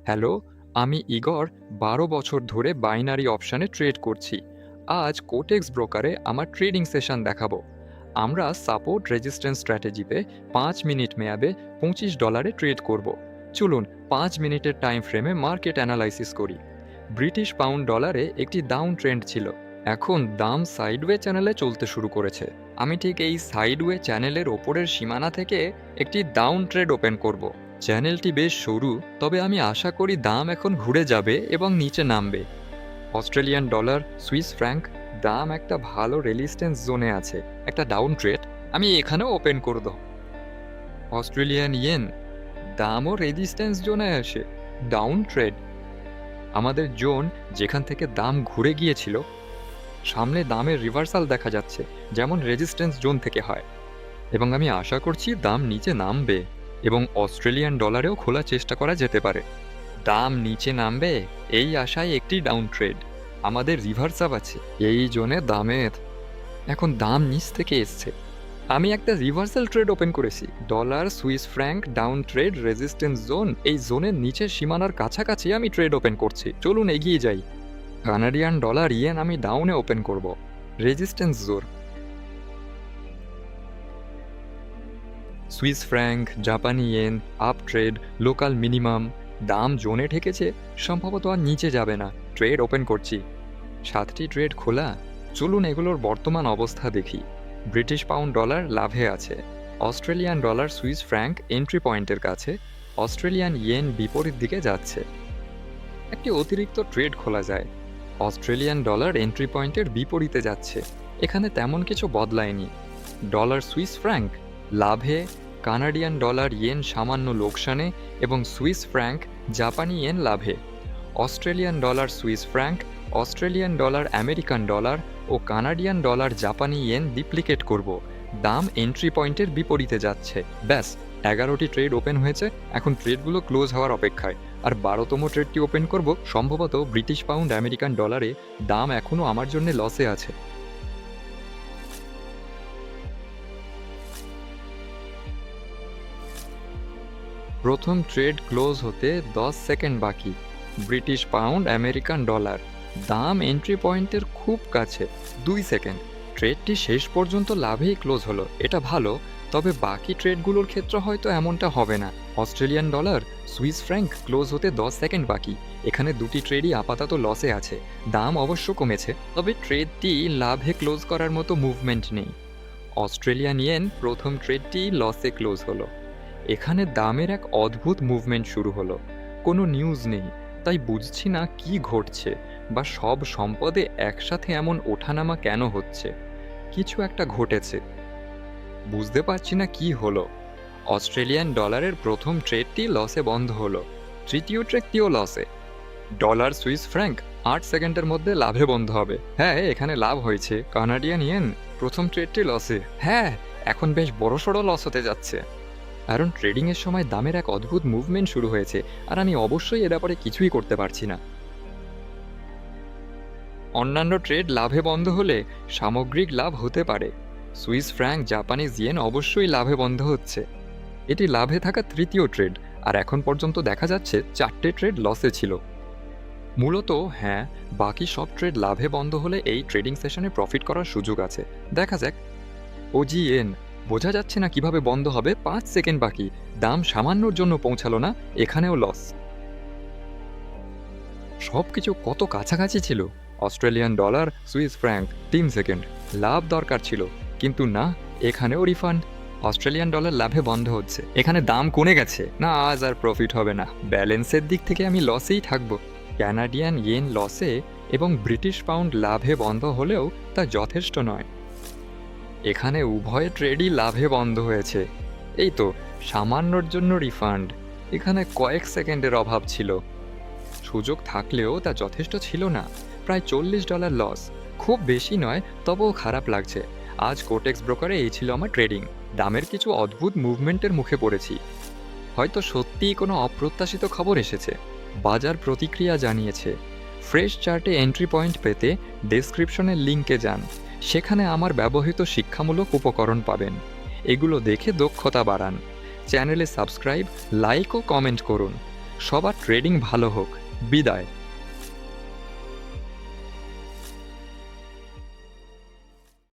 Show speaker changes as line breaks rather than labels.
Hello, আমি Igor ১২ বছর ধরে বাইনারি অপশানে ট্রেড করছি। আজ কোটেক্স ব্রোকারে আমার ট্রেডিং সেশন দেখাবো। আমরা সাপোর্ট রেজিস্ট্যান্স স্ট্র্যাটেজিতে ৫ মিনিট মেয়াদে $25 ট্রেড করব। চলুন ৫ মিনিটের টাইম ফ্রেমে মার্কেট অ্যানালাইসিস করি। ব্রিটিশ পাউন্ড ডলারে একটি ডাউন ট্রেন্ড ছিল। এখন দাম সাইডওয়ে চ্যানেলে চলতে শুরু করেছে। আমি ঠিক এই সাইডওয়ে চ্যানেলের ওপরের সীমানা থেকে একটি ডাউন ট্রেড ওপেন করব। চ্যানেলটি বেশ সরু, তবে আমি আশা করি দাম এখন ঘুরে যাবে এবং নিচে নামবে। অস্ট্রেলিয়ান ডলার, সুইস ফ্র্যাঙ্ক, দাম একটা ভালো রেজিস্ট্যান্স জোনে আছে। একটা ডাউন ট্রেড আমি এখানেও ওপেন করব। অস্ট্রেলিয়ান ইয়েন, দামও রেজিস্ট্যান্স জোনে আসে। Down trade. আমাদের জোন যেখান থেকে দাম ঘুরে গিয়েছিল, সামনে দামের রিভার্সাল দেখা যাচ্ছে, যেমন রেজিস্ট্যান্স জোন থেকে হয়। এবং আমি আশা করছি দাম নিচে নামবে এবং অস্ট্রেলিয়ান ডলারেও খোলার চেষ্টা করা যেতে পারে। দাম নিচে নামবে এই আশায় একটি ডাউন ট্রেড। আমাদের রিভার্সাল আছে এই জোনে দামের। এখন দাম নিচ থেকে এসছে। আমি একটা রিভার্সাল ট্রেড ওপেন করেছি। Dollar Swiss franc down trade resistance zone, এই জোনের নিচের সীমানার কাছাকাছি আমি ট্রেড ওপেন করছি। চলুন এগিয়ে যাই। কানাডিয়ান ডলার ইয়েন আমি ডাউনে ওপেন করব। Resistance zone. সুইস ফ্র্যাঙ্ক, জাপানি yen, up trade, local minimum, দাম জোনে ঠেকেছে, সম্ভবত আর নিচে যাবে না। ট্রেড ওপেন করছি। 7টি ট্রেড খোলা। চলুন এগুলোর বর্তমান অবস্থা দেখি। ব্রিটিশ পাউন্ড ডলার লাভে আছে। Australian dollar Swiss franc entry পয়েন্টের কাছে। অস্ট্রেলিয়ান ইয়েন বিপরীত দিকে যাচ্ছে। একটি অতিরিক্ত ট্রেড খোলা যায়। অস্ট্রেলিয়ান ডলার এন্ট্রি পয়েন্টের বিপরীতে যাচ্ছে। এখানে তেমন কিছু বদলায়নি। ডলার সুইস ফ্র্যাঙ্ক লাভে, কানাডিয়ান ডলার ইয়েন সামান্য লোকসানে এবং সুইস ফ্র্যাঙ্ক জাপানি ইয়েন লাভে। Australian dollar Swiss franc, Australian dollar American dollar ও কানাডিয়ান ডলার জাপানি ইয়েন ডিপ্লিকেট করব। দাম এন্ট্রি পয়েন্টের বিপরীতে যাচ্ছে। ব্যাস, 11টি ট্রেড ওপেন হয়েছে। এখন ট্রেডগুলো ক্লোজ হওয়ার অপেক্ষায়। আর 12তম ট্রেডটি ওপেন করব। সম্ভবত ব্রিটিশ পাউন্ড আমেরিকান ডলারে দাম এখনও আমার জন্য লসে আছে। প্রথম ট্রেড ক্লোজ হতে 10 সেকেন্ড বাকি। ব্রিটিশ পাউন্ড আমেরিকান ডলার, দাম এন্ট্রি পয়েন্টের খুব কাছে। 2 সেকেন্ড। ট্রেডটি শেষ পর্যন্ত লাভেই ক্লোজ হলো, এটা ভালো। তবে বাকি ট্রেডগুলোর ক্ষেত্রে হয়তো এমনটা হবে না। Australian dollar, Swiss franc close হতে 10 সেকেন্ড বাকি। এখানে দুটি ট্রেডই আপাতত লসে আছে। দাম অবশ্য কমেছে, তবে ট্রেডটি লাভে ক্লোজ করার মতো মুভমেন্ট নেই। অস্ট্রেলিয়ান ইয়েন প্রথম ট্রেডটি লসে ক্লোজ হলো। এখানে দামের এক অদ্ভুত মুভমেন্ট শুরু হলো। কোনো নিউজ নেই, তাই বুঝছি না কি ঘটছে বা সব সম্পদে একসাথে এমন ওঠানামা কেন হচ্ছে। কিছু একটা ঘটেছে, বুঝতে পারছি না কি হলো। অস্ট্রেলিয়ান ডলারের প্রথম ট্রেডটি লসে বন্ধ হলো। তৃতীয় ট্রেডটিও লসে। ডলার সুইস ফ্র্যাঙ্ক 8 সেকেন্ডের মধ্যে লাভে বন্ধ হবে। হ্যাঁ, এখানে লাভ হয়েছে। কানাডিয়ান ইয়েন প্রথম ট্রেডটি লসে। হ্যাঁ, এখন বেশ বড়সড় লস হতে যাচ্ছে। কারণ ট্রেডিংয়ের সময় দামের এক অদ্ভুত মুভমেন্ট শুরু হয়েছে, আর আমি অবশ্যই এ ব্যাপারে কিছুই করতে পারছি না। অন্যান্য ট্রেড লাভে বন্ধ হলে সামগ্রিক লাভ হতে পারে। সুইস ফ্র্যাঙ্ক জাপানিজ ইয়েন অবশ্যই লাভে বন্ধ হচ্ছে। এটি লাভে থাকা তৃতীয় ট্রেড, আর এখন পর্যন্ত দেখা যাচ্ছে 4টে ট্রেড লসে ছিল। মূলত হ্যাঁ, বাকি সব ট্রেড লাভে বন্ধ হলে এই ট্রেডিং সেশনে প্রফিট করার সুযোগ আছে। দেখা যাক। ওজিএন, বোঝা যাচ্ছে না কিভাবে বন্ধ হবে। 5 সেকেন্ড বাকি। দাম সামান্যর জন্য পৌঁছালো না, এখানেও লস। সব কিছু কত কাছাকাছি ছিল। Australian dollar Swiss franc 3 second. লাভ দরকার ছিল, কিন্তু না, এখানেও রিফান্ড। অস্ট্রেলিয়ান ডলার লাভে বন্ধ হচ্ছে। এখানে দাম কমে গেছে। না, আজ আর প্রফিট হবে না। ব্যালেন্সের দিক থেকে আমি লসেই থাকবো। কানাডিয়ান ইয়েন লসে এবং ব্রিটিশ পাউন্ড লাভে বন্ধ হলেও তা যথেষ্ট নয়। এখানে উভয় ট্রেডই লাভে বন্ধ হয়েছে। এই তো, সামান্যর জন্য রিফান্ড। এখানে কয়েক সেকেন্ডের অভাব ছিল। সুযোগ থাকলেও তা যথেষ্ট ছিল না। প্রায় $40 লস। খুব বেশি নয়, তবুও খারাপ লাগছে। আজ কোটেক্স ব্রোকারে এই ছিল আমার ট্রেডিং। দামের কিছু অদ্ভুত মুভমেন্টের মুখে পড়েছি। হয়তো সত্যিই কোনো অপ্রত্যাশিত খবর এসেছে। বাজার প্রতিক্রিয়া জানিয়েছে। ফ্রেশ চার্টে এন্ট্রি পয়েন্ট পেতে ডেসক্রিপশনের লিঙ্কে যান। সেখানে আমার ব্যবহৃত শিক্ষামূলক উপকরণ পাবেন। এগুলো দেখে দক্ষতা বাড়ান। চ্যানেলে সাবস্ক্রাইব, লাইক ও কমেন্ট করুন। সবার ট্রেডিং ভালো হোক। বিদায়।